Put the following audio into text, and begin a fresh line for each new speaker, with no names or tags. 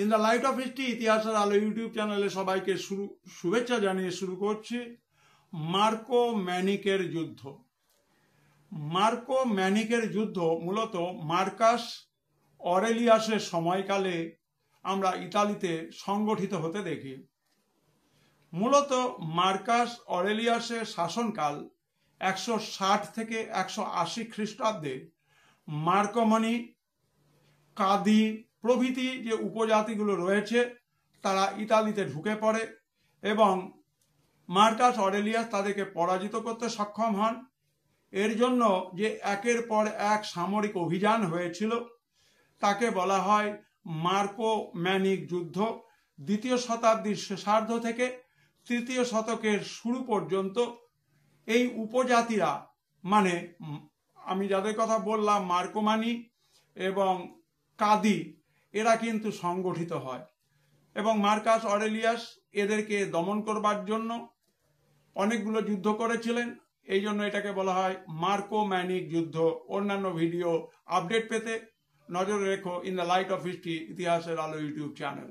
In the light off history ইতিহাসের আলো YouTube চ্যানেলে সবাইকে শুভেচ্ছা জানিয়ে শুরু করছি মার্কো ম্যানিকের যুদ্ধ। মার্কো ম্যানিকের যুদ্ধ মূলত মার্কাস অরেলিয়াসের সময়কালে আমরা ইতালিতে সংগঠিত হতে দেখি। মূলত মার্কাস অরেলিয়াসের শাসনকাল 160 থেকে 180 খ্রিস্টাব্দে মার্কোমানি, কাদি প্রভৃতি যে উপজাতিগুলো রয়েছে তারা ইতালিতে ঢুকে পড়ে এবং মার্কাস অরেলিয়াস তাদেরকে পরাজিত করতে সক্ষম হন। এর জন্য যে একের পর এক সামরিক অভিযান হয়েছিল তাকে বলা হয় মার্কো ম্যানিক যুদ্ধ। দ্বিতীয় শতাব্দীর শেষার্ধ থেকে তৃতীয় শতকের শুরু পর্যন্ত এই উপজাতিরা, মানে আমি যাদের কথা বললাম মার্কোমানি এবং কাদি, এরা কিন্তু সংগঠিত হয় এবং মার্কাস অরেলিয়াস এদেরকে দমন করবার জন্য অনেকগুলো যুদ্ধ করেছিলেন। এই জন্য এটাকে বলা হয় মার্কো ম্যানিক যুদ্ধ। অন্যান্য ভিডিও আপডেট পেতে নজরে রেখো in the light off history ইতিহাসের আলো ইউটিউব চ্যানেল।